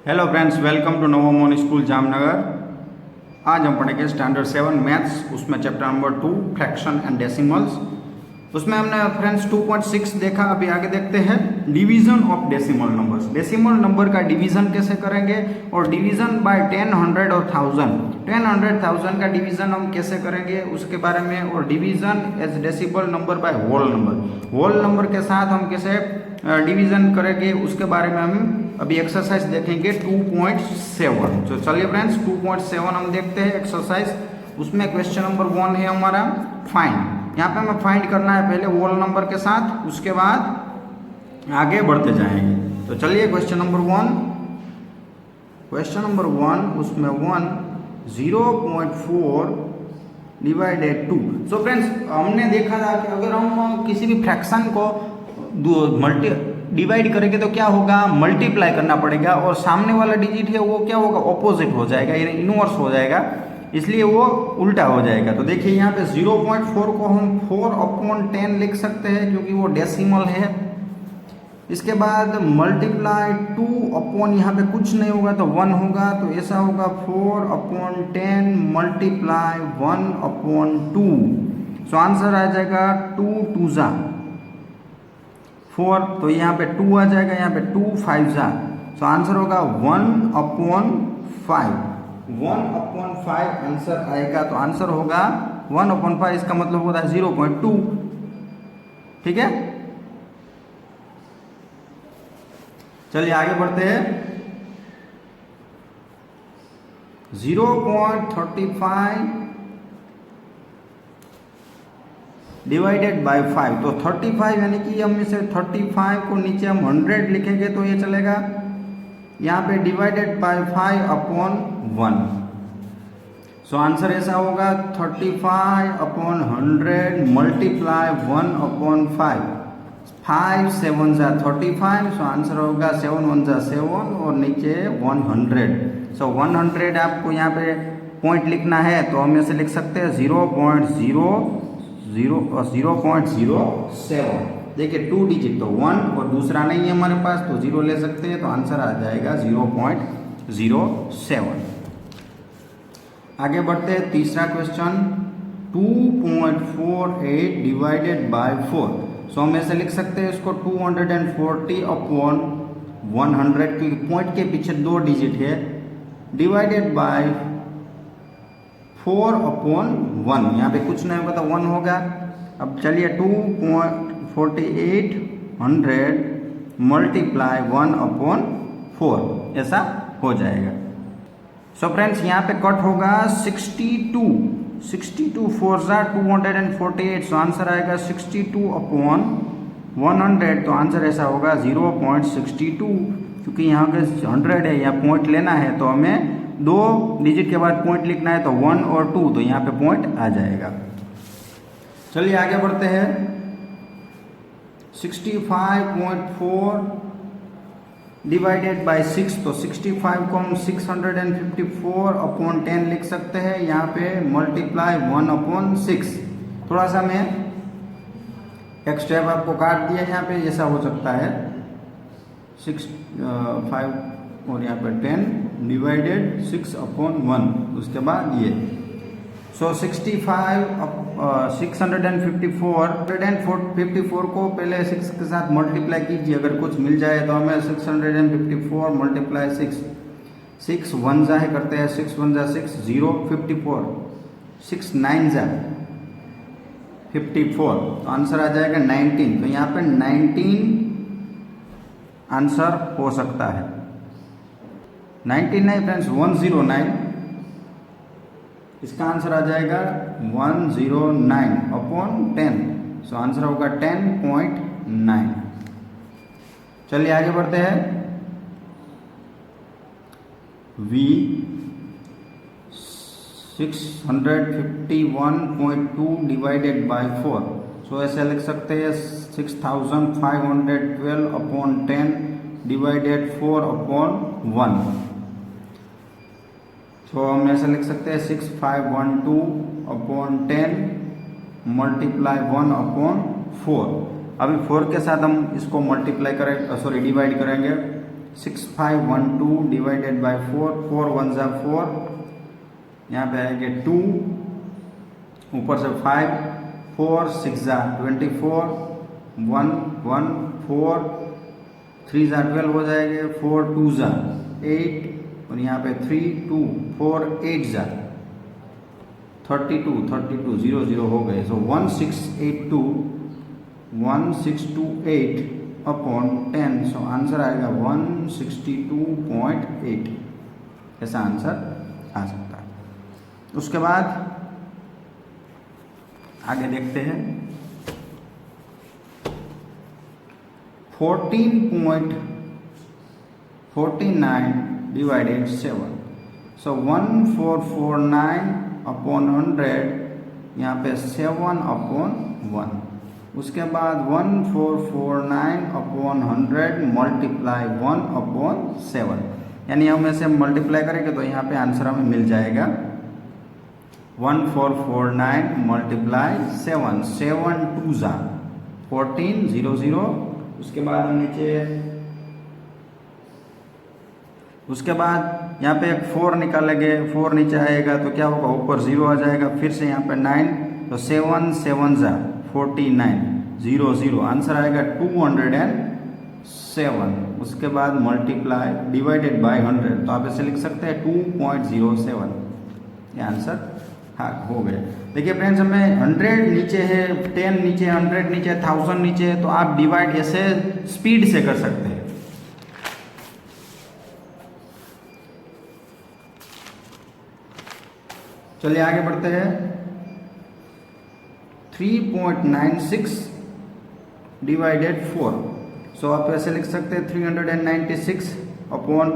Hello friends, welcome to नवोमोन school Jamnagar. आज हम पढ़ेंगे स्टैंडर्ड 7 मैथ्स, उसमें chapter number 2 fraction and decimals. उसमें हमने फ्रेंड्स 2.6 देखा। अभी आगे देखते हैं division of decimal numbers. Decimal number का डिवीजन कैसे करेंगे और डिवीजन बाय 10, 100 और 1000, 10, 100, 1000 का डिवीजन हम कैसे करेंगे उसके बारे में, और division as decimal number by whole number के साथ हम कैसे डिवीजन करेंगे उसके बारे में हम अभी एक्सरसाइज देखेंगे 2.7। तो चलिए फ्रेंड्स 2.7 हम देखते हैं एक्सरसाइज। उसमें क्वेश्चन नंबर 1 है हमारा फाइंड। यहाँ पे हमें फाइंड करना है पहले होल नंबर के साथ, उसके बाद आगे बढ़ते जाएंगे। तो चलिए क्वेश्चन नंबर 1 उसमें 1 0.4 डिवाइडेड 2। सो फ्रेंड्स हमने देखा था कि अगर हम किसी भी फ्रैक्शन को डिवाइड करेंगे तो क्या होगा, मल्टीप्लाई करना पड़ेगा, और सामने वाला डिजिट है वो क्या होगा, ऑपोजिट हो जाएगा, यानी इनवर्स हो जाएगा, इसलिए वो उल्टा हो जाएगा। तो देखिए यहाँ पे 0.4 को हम 4/10 लिख सकते हैं क्योंकि वो डेसिमल है। इसके बाद मल्टीप्लाई 2 यहाँ पे कुछ नहीं होगा तो 1 होगा, तो ऐसा होगा 4/10 मल्टीप्लाई 1/2। सो आंसर आ जाएगा 2 2 जा 4, तो यहाँ पे 2 आ जाएगा, यहाँ पे 2 5 जा, तो आंसर होगा 1/5। 1/5 आंसर आएगा, तो आंसर होगा 1/5। इसका मतलब होता है 0.2। ठीक है, चलिए आगे बढ़ते हैं। 0.35 डिवाइडेड बाय 5, तो 35 यानी कि हम इसे 35 को नीचे हम 100 लिखेंगे तो ये चलेगा। यहाँ पे डिवाइडेड बाय 5/1, सो आंसर ऐसा होगा 35/100 मल्टीप्लाई 1/5। 5 7 जा 35, सो आंसर होगा 7 1 जा 7 और नीचे 100। सो 100 आपको यहाँ पे पॉइंट लिखना है तो हम ऐसे लिख सकते हैं 0.07। देखिए 2 डिजिट तो 1 और दूसरा नहीं है हमारे पास, तो 0 ले सकते हैं, तो आंसर आ जाएगा 0.07। आगे बढ़ते हैं, तीसरा क्वेश्चन 2.48 डिवाइडेड बाय 4। सो हम ऐसे लिख सकते हैं इसको 240/100, क्योंकि पॉइंट के पीछे 2 डिजिट है, डिवाइडेड बाय 4/1। यहाँ पे कुछ नहीं होगा तो 1 होगा। अब चलिए 2.48 मल्टीप्लाई 1/4 ऐसा हो जाएगा। सो फ्रेंड्स यहाँ पे कट होगा 62 4 जा 248, सो आंसर आएगा 62/100, तो आंसर ऐसा होगा 0.62। क्योंकि यहाँ पे 100 है, यहाँ पॉइंट लेना है तो हमें 2 डिजिट के बाद पॉइंट लिखना है, तो 1 और 2, तो यहाँ पे पॉइंट आ जाएगा। चलिए आगे बढ़ते हैं। 65.4 डिवाइडेड बाय 6, तो 65 को हम 654/10 लिख सकते हैं। यहाँ पे मल्टीप्लाई 1/6। थोड़ा सा मैं एक स्टेप आपको काट दिया, यहाँ पे ऐसा हो सकता है 6 5 और यहाँ पर 10 डिवाइडेड 6/1, उसके बाद ये। सो 654 को पहले 6 के साथ मल्टीप्लाई कीजिए, अगर कुछ मिल जाए तो हमें 654 मल्टीप्लाई 6 1 जा है करते हैं, 6 1 जा 6 0 54, 6 9 जा 54, तो आंसर आ जाएगा 19। तो यहाँ पे 19 आंसर हो सकता है। 19 नहीं फ्रेंड्स, 109, इसका आंसर आ जाएगा 109/10, सो आंसर होगा 10.9। चलिए आगे बढ़ते हैं। V 651.2 डिवाइडेड बाय 4, सो ऐसे लिख सकते हैं 6512/10 डिवाइडेड 4/1, तो हम ऐसा लिख सकते हैं 6512/10 मल्टीप्लाई 1/4। अभी 4 के साथ हम इसको मल्टीप्लाई करें, डिवाइड करेंगे। 6512 डिवाइडेड बाय 4, 4 1 जा 4, यहाँ पे आएगा 2, ऊपर से 5, 4 6 जा 24, 1 1 4, 3 जा 12 हो जाएंगे, 4 2 जा 8, और यहाँ पे 3 2 4 8 जा 32 32 0 0 हो गए। सो 1628 अपॉन 10, सो आंसर आएगा 162.8, ऐसा आंसर आ सकता है। उसके बाद आगे देखते हैं 14.49 डिवाइडेड 7, सो 1449 अपॉन 100, यहाँ पे 7 अपॉन 1, उसके बाद 1449 अपॉन 100 मल्टीप्लाई 1 अपॉन 7, यानी हम ऐसे मल्टीप्लाई करेंगे तो यहाँ पे आंसर हमें मिल जाएगा 1449 मल्टीप्लाई 7, 7 2 जा 14 0 0, उसके बाद हम नीचे, उसके बाद यहाँ पे एक 4 निकालेंगे, 4 नीचे आएगा तो क्या होगा, ऊपर 0 आ जाएगा, फिर से यहाँ पे 9, तो 7 7 जा 49 0 0, आंसर आएगा 207, उसके बाद मल्टीप्लाई डिवाइडेड बाय 100, तो आप ऐसे लिख सकते हैं 2.07, ये आंसर हाँ हो गया। देखिए फ्रेंड्स, हमें 100 नीचे है, 10 नीचे, 100 नीचे, 1000 नीचे है, तो आप डिवाइड ऐसे स्पीड से कर सकते हैं। चलिए आगे बढ़ते हैं 3.96 डिवाइडेड 4, सो आप ऐसे लिख सकते हैं 396 अपॉन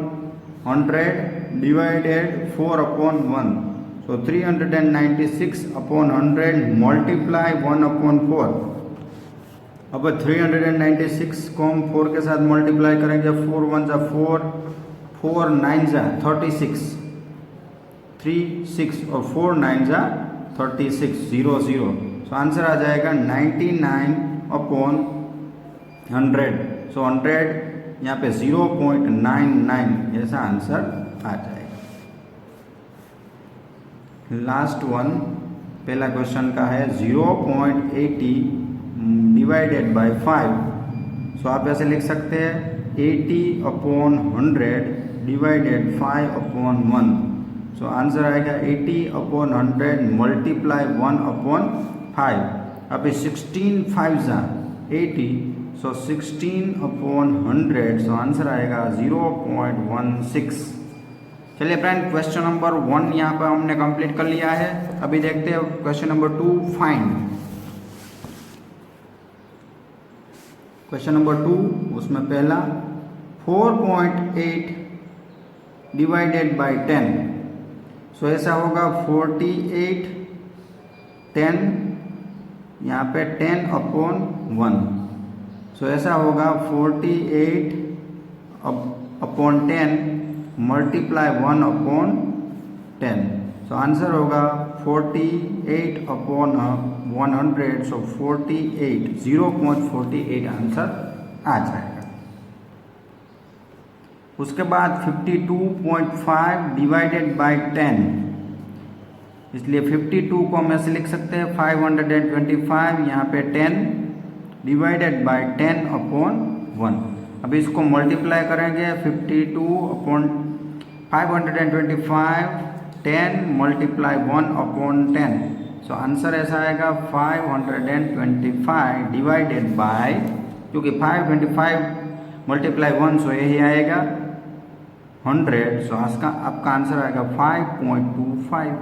100 डिवाइडेड 4 अपॉन 1, सो 396 अपॉन 100 मल्टीप्लाई 1 अपॉन 4। अब 396 को हम 4 के साथ मल्टीप्लाई करेंगे, 4 1 जा 4, 4 9 जा 36, 3 6 और 4 9 जा 36 0 0, सो आंसर आ जाएगा 99 अपॉन 100, सो 100 यहाँ पे 0.99, ऐसा आंसर आ जाएगा। लास्ट वन, पहला क्वेश्चन का है 0.80 डिवाइडेड बाय 5, सो आप ऐसे लिख सकते हैं 80 upon 100 divided 5 upon 1, so answer आएगा 80 अपॉन 100 मल्टीप्लाई 1 अपॉन 5। अब 16 5 जा 80, सो 16 अपॉन 100, सो आंसर आएगा 0.16। चलिए फ्रेंड, क्वेश्चन नंबर 1 यहाँ पर हमने कंप्लीट कर लिया है। अभी देखते हैं question number 2, find. Question number 2, उसमें पहला 4.8 डिवाइडेड बाय 10, सो ऐसा होगा 48 10, यहाँ पे 10 अपॉन 1, सो ऐसा होगा 48 upon 10 multiply 1 upon 10, so answer होगा 48 अपॉन 100, सो 48 0.48 आंसर आ जाएगा। उसके बाद 52.5 डिवाइडेड बाय 10, इसलिए 52 को हम ऐसे लिख सकते हैं 525, यहाँ पे 10 डिवाइडेड बाय 10 अपॉन 1। अब इसको मल्टीप्लाई करेंगे 52 upon 525, 10 multiply 1 upon 10, so answer ऐसा आएगा 525 डिवाइडेड बाय, क्योंकि 525 मल्टीप्लाई 1, सो यही आएगा 100, सो आपका आंसर आएगा 5.25।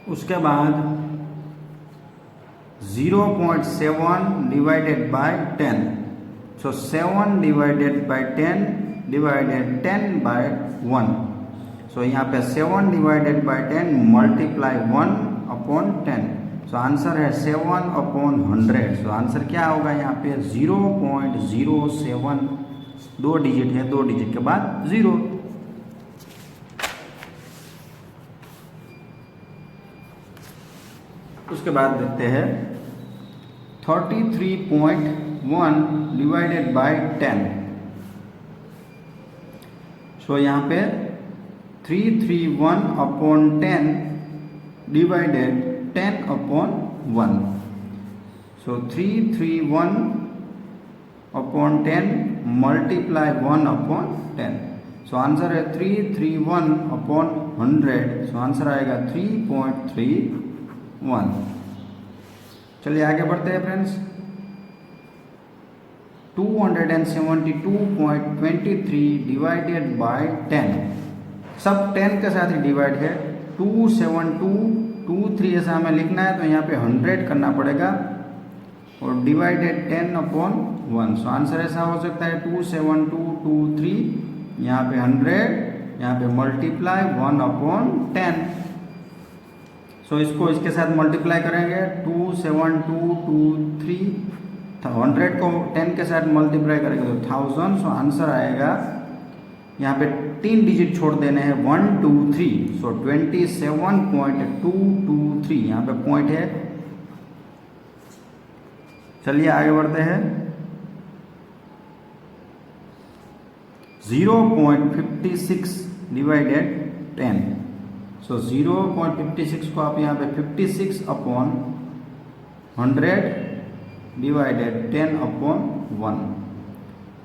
उसके बाद 0.7 divided by 10, so 7 divided by 10 divided 10 by 1, so यहाँ पे 7 divided by 10 multiply 1 upon 10, so answer है 7 अपॉन 100, सो आंसर क्या होगा यहाँ पे 0.07, 2 डिजिट है, 2 डिजिट के बाद 0। उसके बाद देखते हैं 33.5 1 डिवाइडेड बाय 10। सो यहाँ पे 331 अपॉन 10 डिवाइडेड 10 अपॉन 1। सो 331 upon 10 multiply 1 upon 10। So answer है 331 अपॉन 100। सो आंसर आएगा 3.31। चलिए आगे बढ़ते हैं फ्रेंड्स। 272.23 divided by 10। सब 10 के साथ ही डिवाइड है। 27223 ऐसा हमें लिखना है तो यहाँ पे 100 करना पड़ेगा और डिवाइडेड 10 अपॉन 1। सो आंसर ऐसा हो सकता है 27223, यहाँ पे 100, यहाँ पे मल्टीप्लाई 1 अपॉन 10। सो इसको इसके साथ मल्टीप्लाई करेंगे 27223, 100 को 10 के साथ मल्टीप्लाई करेंगे तो 1000। सो आंसर आएगा, यहाँ पे 3 डिजिट छोड़ देने हैं 1 2 3। सो 27.223 यहाँ पे पॉइंट है। चलिए आगे बढ़ते हैं। 0.56 डिवाइडेड 10। सो 0.56 को आप यहाँ पे 56 अपॉन 100 डिवाइडेड 10 अपॉन 1।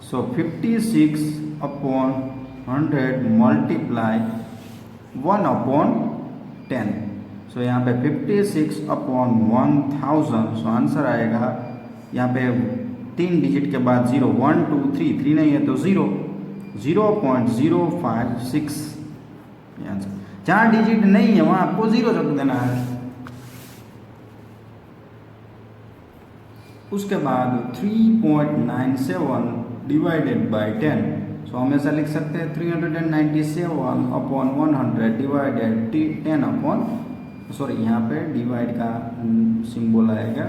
सो 56 अपॉन 100 मल्टीप्लाई 1 अपॉन 10। सो यहाँ पे 56 अपॉन 1000। सो आंसर आएगा यहाँ पे 3 डिजिट के बाद 0, 1 2 3, 3 नहीं है तो 0, 0.056 आंसर। जहाँ डिजिट नहीं है वहाँ आपको 0 रख देना है। उसके बाद 3.97 डिवाइडेड बाय 10। सो हम ऐसा लिख सकते हैं 397 अपॉन 100 डिवाइडेड 10 अपॉन, सॉरी यहाँ पे डिवाइड का सिंबल आएगा।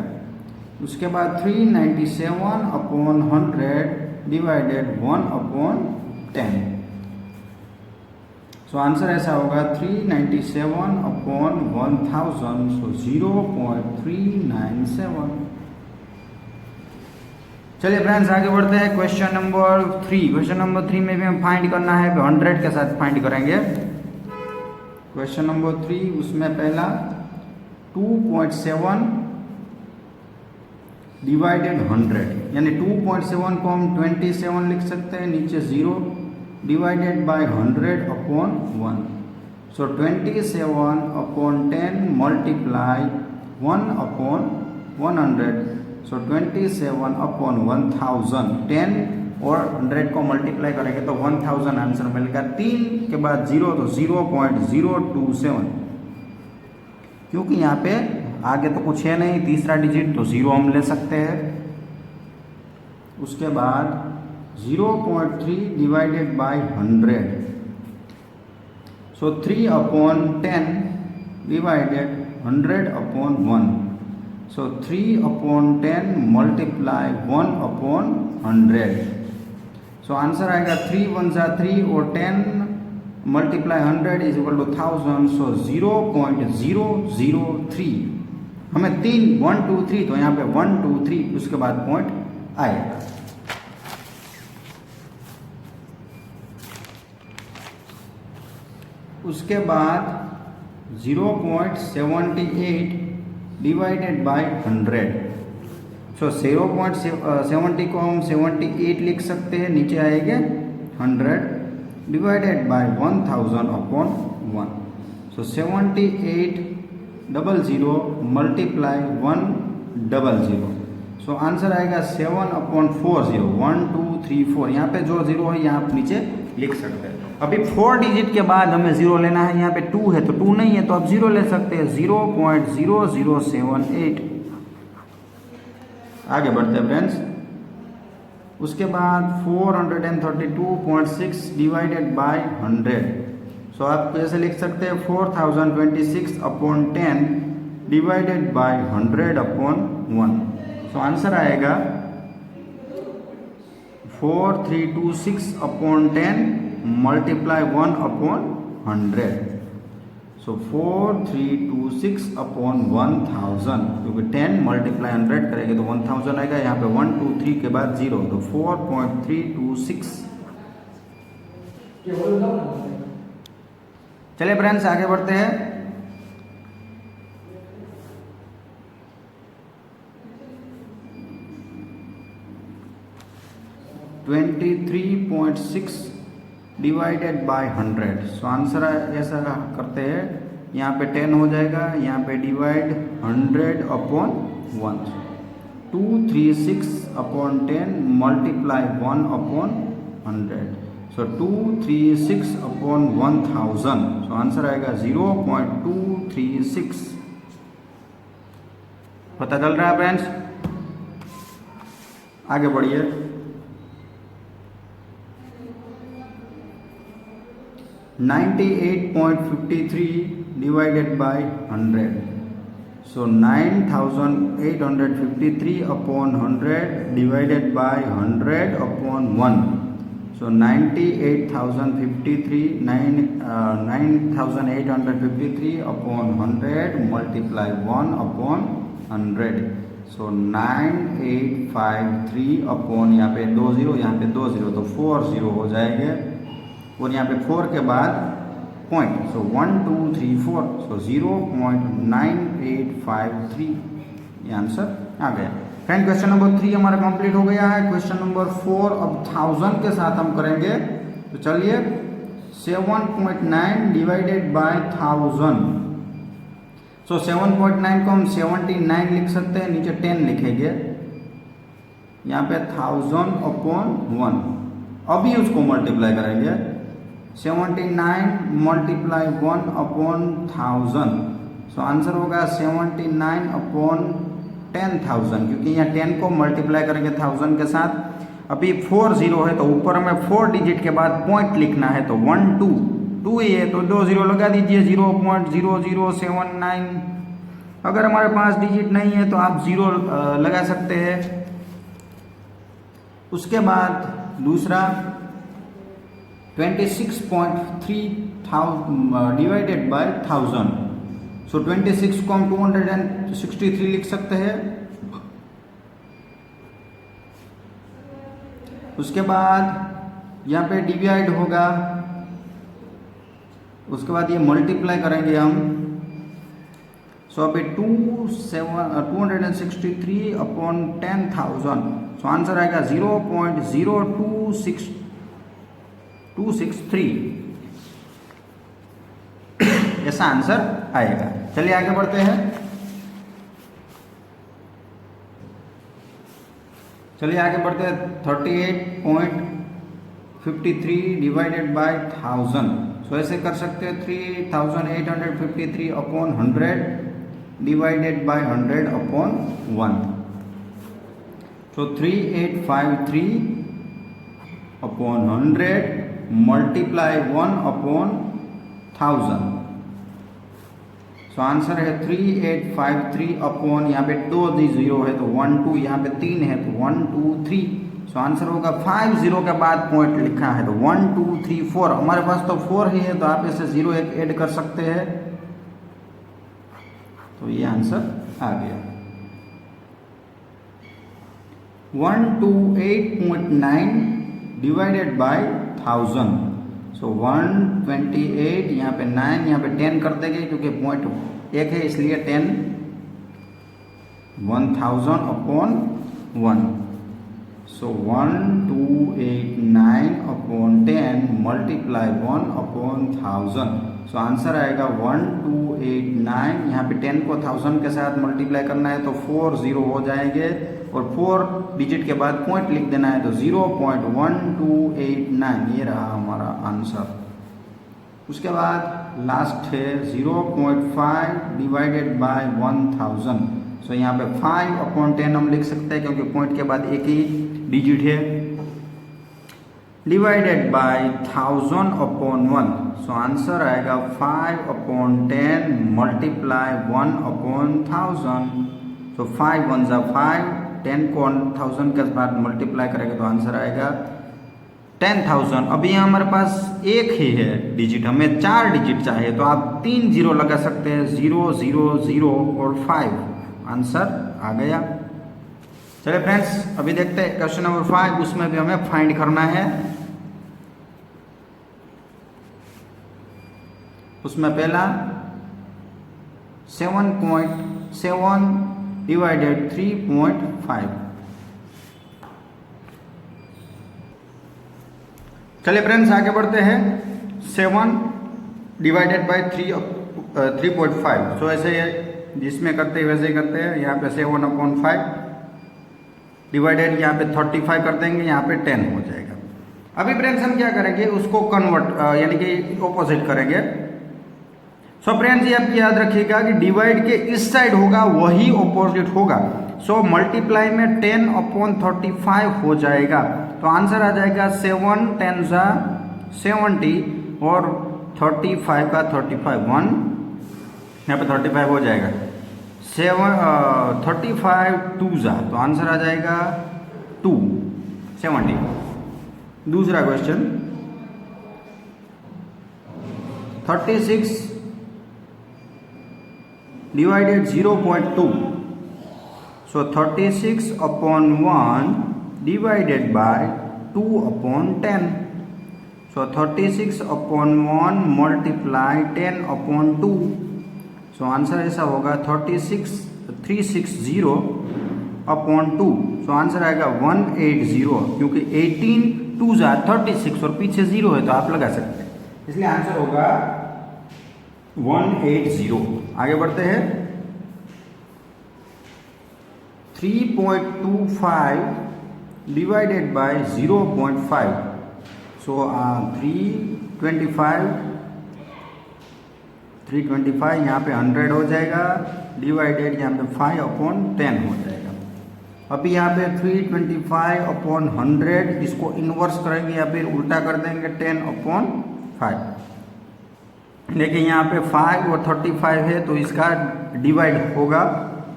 उसके बाद 397 upon 100 divided 1 upon 10। So answer ऐसा होगा 397 अपॉन 1000। सो 0.397। चलिए फ्रेंड्स आगे बढ़ते हैं। Question number 3। क्वेश्चन नंबर 3 में भी हम फाइंड करना है, 100 के साथ फाइंड करेंगे। क्वेश्चन नंबर 3, उसमें पहला 2.7 डिवाइडेड 100, यानी 2.7 को हम 27 लिख सकते हैं, नीचे 0 divided by 100 upon 1। So 27 upon 10 multiply 1 upon 100। So 27 upon 1000, 10 और 100 को मल्टीप्लाई करेंगे तो 1000 आंसर मिलेगा। 3 के बाद 0 तो 0.027, क्योंकि यहाँ पे आगे तो कुछ है नहीं, तीसरा डिजिट तो 0 हम ले सकते हैं। उसके बाद 0.3 divided by 100। So 3 upon 10 divided 100 upon 1। So 3 upon 10 multiply 1 upon 100। So answer आएगा 3 1 जा 3 और 10 मल्टीप्लाई 100 इज इक्वल टू 1000। सो 0.003। हमें 3 1 2 3 तो यहाँ पे 1 2 3 उसके बाद पॉइंट आएगा। उसके बाद 0.78 डिवाइडेड बाय 100। सो 0.70 को हम 78 लिख सकते हैं, नीचे आएंगे 100 divided by 1000 upon 1। So 7800 multiply 100। So answer आएगा 7 अपॉन 40, 1 2 3 4। यहाँ पे जो 0 है यहाँ आप नीचे लिख सकते हैं। अभी 4 डिजिट के बाद हमें 0 लेना है। यहाँ पे 2 है तो 2 नहीं है तो आप 0 ले सकते हैं, 0.0078। आगे बढ़ते हैं फ्रेंड्स। उसके बाद 432.6 डिवाइडेड बाय 100। सो आप कैसे लिख सकते हैं 4026 upon 10 divided by 100 upon 1। So answer आएगा 4326 अपॉन 10 मल्टीप्लाई 1 अपॉन 100। सो 4326 अपॉन 1000, क्योंकि 10 मल्टीप्लाई 100 करेंगे तो 1000 आएगा। यहाँ पे 1 2 3 के बाद 0, तो 4.326। चलिए फ्रेंड्स आगे बढ़ते हैं। (23.6) डिवाइडेड बाय 100। सो आंसर ऐसा करते हैं, यहाँ पे 10 हो जाएगा, यहाँ पे divide 100 upon 1, 236 upon 10 multiply 1 upon 100। सो 236 अपॉन 1000, सो आंसर आएगा 0.236। पता चल रहा है फ्रेंड्स? आगे बढ़िए। 98.53 divided by 100। So 9853 upon 100 divided by 100 upon 1। So 9853 upon 100 multiply 1 upon 100। So 9853 upon, यहाँ पे 2 0, यहाँ पे 2 0, तो 4 0 हो जाएंगे, और यहाँ पे 4 के बाद पॉइंट, सो 1 2 3 4, सो 0.9853 ये आंसर आ गया। फ्रेंड क्वेश्चन नंबर 3 हमारा कंप्लीट हो गया है। क्वेश्चन नंबर 4 अब 1000 के साथ हम करेंगे। तो चलिए 7.9 डिवाइडेड बाय 1000। सो 7.9 को हम 79 लिख सकते हैं, नीचे 10 लिखेंगे, यहाँ पे 1000 अपॉन 1, अभी उसको मल्टीप्लाई करेंगे। 79 मल्टीप्लाई 1 अपॉन 1000, सो आंसर होगा 79 अपॉन 10,000, क्योंकि यहाँ 10 को मल्टीप्लाई करेंगे 1000 के साथ। अभी 4 0 है तो ऊपर हमें 4 डिजिट के बाद पॉइंट लिखना है, तो 1 2 2 ही है तो 2 0 लगा दीजिए, 0.0079। अगर हमारे पास डिजिट नहीं है तो आप 0 लगा सकते हैं। उसके बाद दूसरा 26.3 डिवाइडेड बाय 1000। सो 26 को हम 263 लिख सकते हैं। उसके बाद यहाँ पे डिवाइड होगा, उसके बाद ये मल्टीप्लाई करेंगे हम। सो अभी 263 अपॉन 10,000, सो आंसर आएगा 0.02623 ऐसा आंसर आएगा। चलिए आगे बढ़ते हैं। चलिए आगे बढ़ते हैं। 38.53 डिवाइडेड बाय 1000। सो ऐसे कर सकते हैं 3853 upon 100 divided by 100 upon 1। So 3853 upon 100 multiply 1 upon 1000। So answer है 3853 अपॉन, यहाँ पे 2 0 है तो 1 2, यहाँ पे 3 है तो 1 2 3। सो आंसर होगा 5 0 के बाद पॉइंट लिखा है तो 1 2 3 4। हमारे पास तो 4 ही है तो आप इसे 0 1 ऐड कर सकते हैं, तो ये आंसर आ गया। 128.9 डिवाइडेड बाय 1000। सो 128, यहाँ पे 9, यहाँ पे 10 कर देंगे क्योंकि पॉइंट 1 है इसलिए 10। 1000 अपॉन 1। सो 1289 upon 10 multiply 1 upon 1000। So answer आएगा 1289। यहाँ पे 10 को 1000 के साथ मल्टीप्लाई करना है तो 4 0 हो जाएंगे, और 4 डिजिट के बाद पॉइंट लिख देना है तो 0.1289 ये रहा हमारा आंसर। उसके बाद लास्ट है 0.5 डिवाइडेड बाय 1000। सो यहाँ पे 5 अपॉन 10 हम लिख सकते हैं क्योंकि पॉइंट के बाद एक ही डिजिट है, divided by 1000 upon 1। So answer आएगा 5 अपॉन 10 मल्टीप्लाई 1 अपॉन 1000। सो 5 1 जा 5, 10 को 1000 के बाद मल्टीप्लाई करेंगे तो आंसर आएगा 10,000। अभी यहाँ हमारे पास एक ही है डिजिट, हमें 4 डिजिट चाहिए, तो आप 3 जीरो लगा सकते हैं, 0 0 0 और 5। आंसर आ गया। चलिए फ्रेंड्स, अभी देखते हैं क्वेश्चन नंबर 5, उसमें भी हमें फाइंड करना है। उसमें पहला 7.7 डिवाइडेड 3.5। चलिए फ्रेंड्स, आगे बढ़ते हैं। 7 डिवाइडेड बाई 3.5। सो ऐसे जिसमें करते हैं वैसे ही करते हैं। यहाँ पे 7/5 डिवाइडेड, यहाँ पे 35 कर देंगे, यहाँ पे 10 हो जाएगा। अभी फ्रेंड्स हम क्या करेंगे, उसको कन्वर्ट यानी कि ऑपोजिट करेंगे। सो फ्रेंड्स, ये आप याद रखिएगा कि डिवाइड के इस साइड होगा वही ऑपोजिट होगा। सो मल्टीप्लाई में 10/35 हो जाएगा, तो आंसर आ जाएगा 7 10 जा 70 और 35 का 35 1, यहाँ पे 35 हो जाएगा। 35 2 जा, तो आंसर आ जाएगा 270। दूसरा question 36 divided 0.2। So 36/1 divided by 2/10. So 36/1 multiply 10/2. So answer ऐसा होगा 360/2। So आंसर आएगा 180, क्योंकि 18 2 जा 36 और पीछे 0 है तो आप लगा सकते हैं, इसलिए आंसर होगा 180। आगे बढ़ते हैं। 3.25 divided by 0.5। so 325 यहाँ पे 100 हो जाएगा, डिवाइडेड यहाँ पे 5/10 हो जाएगा। अभी यहाँ पे 325/100, इसको इन्वर्स करेंगे या फिर उल्टा कर देंगे 10/5। देखिए यहाँ पे 5 और 35 है, तो इसका डिवाइड होगा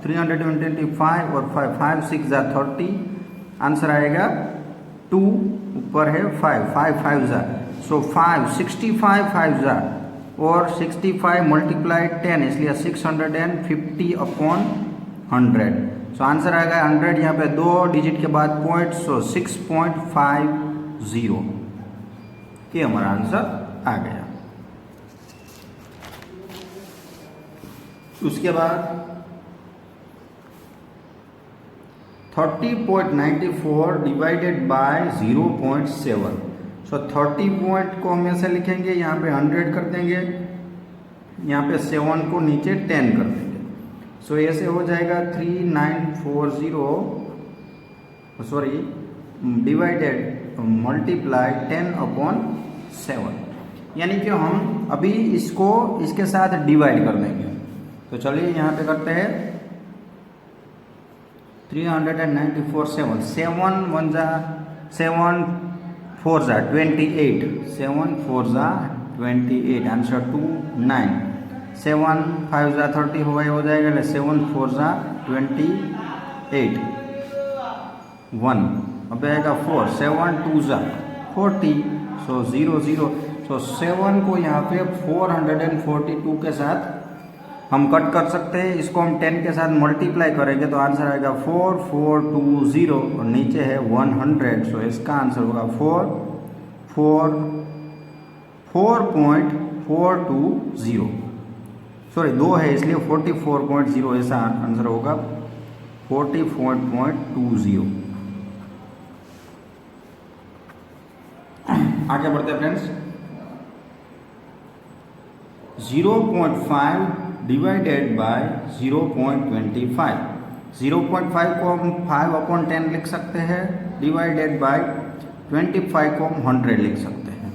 325 और 5 5 6 जा 30। आंसर आएगा 2, ऊपर है 5 5 5 जा, सो 5 65 5 जा और 65 मल्टीप्लाई 10, इसलिए 650/100। सो आंसर आएगा 100, यहाँ पे 2 डिजिट के बाद पॉइंट, सो 6.50। ये हमारा आंसर आ गया। उसके बाद 30.94 डिवाइडेड बाय 0.7। सो 30 पॉइंट को हम ऐसे लिखेंगे, यहाँ पे 100 कर देंगे, यहाँ पे 7 को नीचे 10 कर देंगे। सो ऐसे हो जाएगा 3940 सॉरी डिवाइडेड मल्टीप्लाई 10/7, यानी कि हम अभी इसको इसके साथ डिवाइड कर देंगे। तो चलिए यहाँ पे करते हैं 394 7 1 जा 7 4 जा 28, 7 4 जा 28, आंसर 29। 7 5 जा 30 हो जाएगा, 7 4 जा 28 1। अब आएगा 4 7 2 जा 40, सो 0 0। सो 7 को यहाँ पे 442 के साथ हम कट कर सकते हैं, इसको हम 10 के साथ मल्टीप्लाई करेंगे तो आंसर आएगा 4420 और नीचे है 100। सो इसका आंसर होगा 4.420, सॉरी 2 है इसलिए 44.0, ऐसा आंसर होगा 44.20। आगे बढ़ते हैं फ्रेंड्स। 0.5 divided by 0.25। 0.5 को हम 5/10 लिख सकते हैं, डिवाइडेड बाय 25 को हम 100 लिख सकते हैं।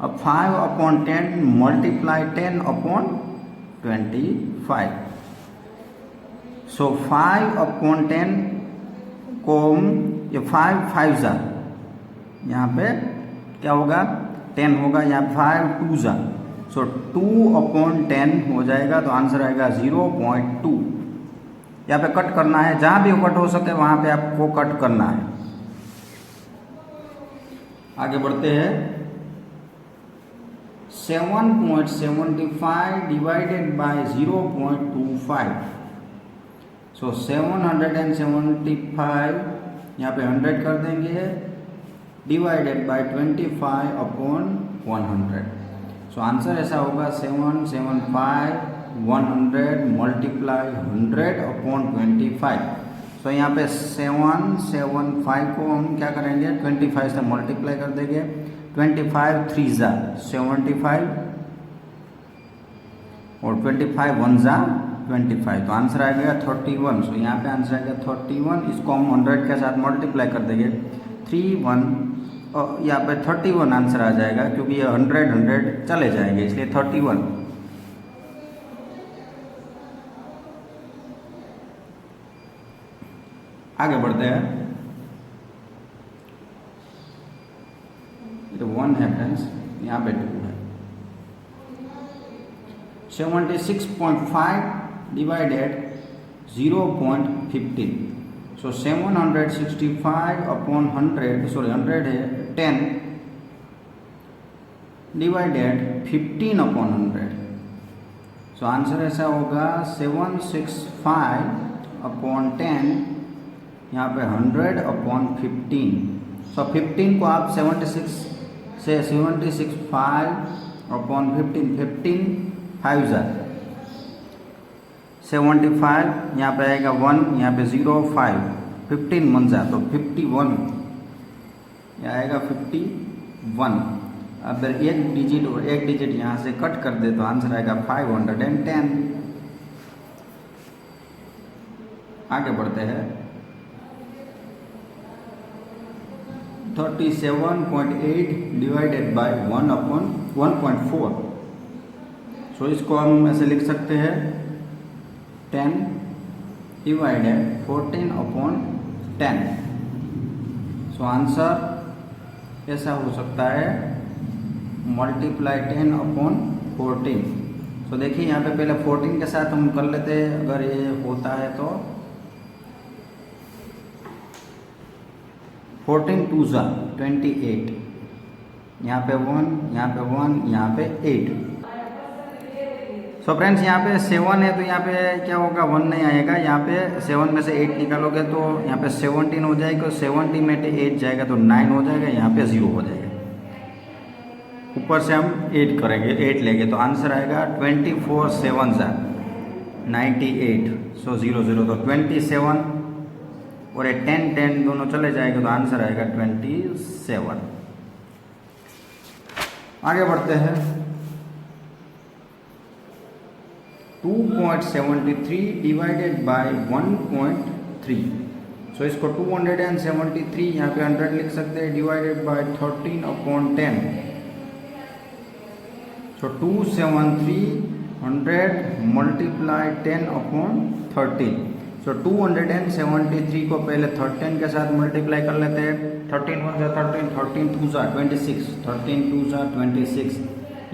अब 5/10 मल्टीप्लाई 10/25। सो 5/10 को हम ये 5 5 जा, यहाँ पे क्या होगा 10 होगा, यहाँ 5 2 जा, सो 2/10 हो जाएगा, तो आंसर आएगा 0.2। यहाँ पे कट करना है, जहाँ भी कट हो सके वहाँ पे आपको कट करना है। आगे बढ़ते हैं। 7.75 डिवाइडेड बाय 0.25। सो 775 यहाँ पे 100 कर देंगे divided by 25 upon 100। So answer ऐसा होगा 775 100 मल्टीप्लाई 100 अपॉन 25। सो यहाँ पे 775 को हम क्या करेंगे 25 से मल्टीप्लाई कर देंगे। 25 3 जा 75 और 25 1 जा 25, तो आंसर आ गया 31। सो यहाँ पे आंसर आ गया 31। इसको हम 100 के साथ मल्टीप्लाई कर देंगे 31 और यहाँ पे 31 आंसर आ जाएगा, क्योंकि ये 100 चले जाएंगे इसलिए 31। आगे बढ़ते हैं। तो 1 है फ्रेंड्स, यहाँ पे 2 है। 76.5 डिवाइडेड 0.15। सो 765 अपॉन 100 है 10 डिवाइडेड 15 अपॉन 100। सो आंसर ऐसा होगा 765 अपॉन 10 यहाँ पे 100 अपॉन 15। सो 15 को आप 76 से 5 अपॉन 15 5 जा 75, यहाँ पे आएगा 1, यहाँ पे 0 5 15 1 जा तो 51, यहाँ आएगा 51। अगर एक डिजिट यहाँ से कट कर दे तो आंसर आएगा 510। आगे बढ़ते हैं। 37.8 डिवाइडेड बाय 1 अपॉन 1.4। सो इसको हम ऐसे लिख सकते हैं 10 डिवाइडेड 14 अपॉन 10। सो आंसर ऐसा हो सकता है मल्टीप्लाई 10 अपॉन 14। सो देखिए यहाँ पे पहले 14 के साथ हम कर लेते हैं, अगर ये होता है तो 14 2 जा 28, यहाँ पे 1, यहाँ पे 1, यहाँ पे 8। सो फ्रेंड्स यहाँ पे 7 है तो यहाँ पे क्या होगा 1 नहीं आएगा, यहाँ पे 7 में से 8 निकालोगे तो यहाँ पे 17 हो जाएगा, 70 में से 8 जाएगा तो 9 हो जाएगा, यहाँ पे 0 हो जाएगा। ऊपर से हम 8 करेंगे, 8 लेंगे तो आंसर आएगा 24 7 जा 98। सो 0 0 तो 27 और 10 दोनों चले जाएंगे तो आंसर आएगा 27। आगे बढ़ते हैं। 2.73 डिवाइडेड बाय 1.3। सो इसको 273 यहाँ पे 100 लिख सकते हैं divided by 13 upon 10। So 273 100 multiply 10 upon 13। सो 273 को पहले 13 के साथ मल्टीप्लाई कर लेते हैं। 13 1 जा 13, 13 2 जा 26, 13 2 जा 26,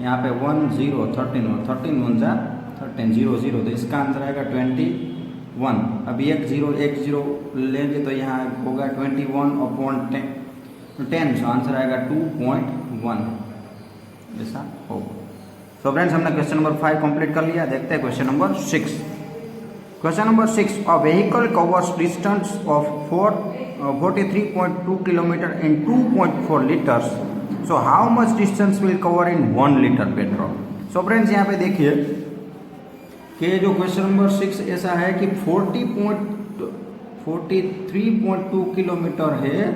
यहाँ पे 1 0 13 1 जा 13 0 0, तो इसका आंसर आएगा 21। अभी 1 0 लेंगे तो यहाँ होगा 21 अपॉन 10। सो आंसर आएगा 2.1 ऐसा होगा। सो फ्रेंड्स हमने क्वेश्चन नंबर 5 कंप्लीट कर लिया। देखते हैं question number 6। Question number 6, a vehicle covers distance of 43.2 kilometre in 2.4 litres. So how much distance will cover in 1 litre petrol. So friends यहाँ पे देखिए कि जो क्वेश्चन नंबर 6 ऐसा है कि 43.2 किलोमीटर है,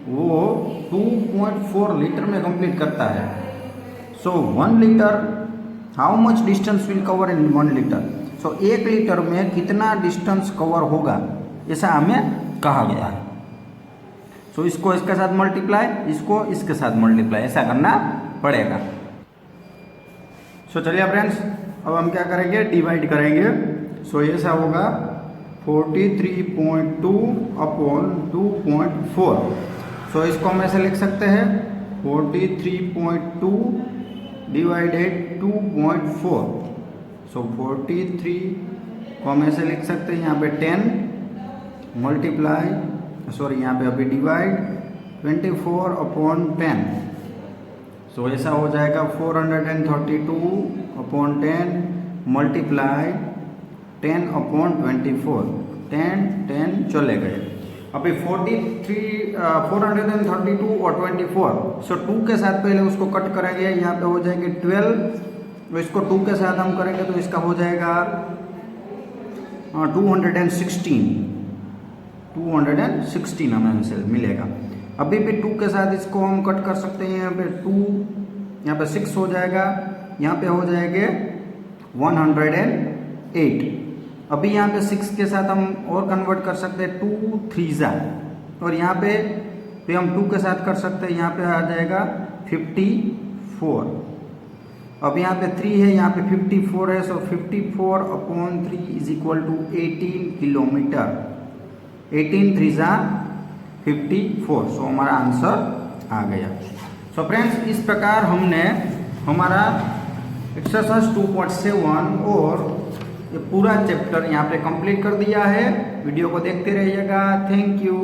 वो 2.4 लीटर में कंप्लीट करता है। सो 1 litre how much distance will cover in 1 litre. So 1 litre में कितना डिस्टेंस कवर होगा ऐसा हमें कहा गया है। सो इसको इसके साथ मल्टीप्लाई, इसको इसके साथ मल्टीप्लाई, ऐसा करना पड़ेगा। सो चलिए फ्रेंड्स अब हम क्या करेंगे डिवाइड करेंगे। सो ऐसा होगा 43.2 अपॉन 2.4। सो इसको हम ऐसे लिख सकते हैं 43.2 डिवाइडेड 2.4। सो 43 को हम ऐसे लिख सकते हैं यहाँ पे 10 मल्टीप्लाई यहाँ पे अभी डिवाइड 24/10। सो ऐसा हो जाएगा 432/10 मल्टीप्लाई 10/24। 10 चले गए। अभी 432 और 24, सो 2 के साथ पहले उसको कट करेंगे, यहाँ पे हो जाएंगे 12, तो इसको 2 के साथ हम करेंगे तो इसका हो जाएगा 216 हमें आंसर मिलेगा। अभी भी 2 के साथ इसको हम कट कर सकते हैं, यहाँ पे 2, यहाँ पे 6 हो जाएगा, यहाँ पे हो जाएंगे 108। अभी यहाँ पे 6 के साथ हम और कन्वर्ट कर सकते हैं 2 3 और यहाँ पे हम 2 के साथ कर सकते हैं, यहाँ पे आ जाएगा 54। अब यहाँ पे 3 है, यहाँ पे 54 है, सो 54/3 इज इक्वल टू 18 किलोमीटर। 18 3 54, सो हमारा आंसर आ गया। सो फ्रेंड्स, इस प्रकार हमने हमारा एक्सरसाइज 2.7 और ये पूरा चैप्टर यहाँ पे कंप्लीट कर दिया है। वीडियो को देखते रहिएगा। Thank you.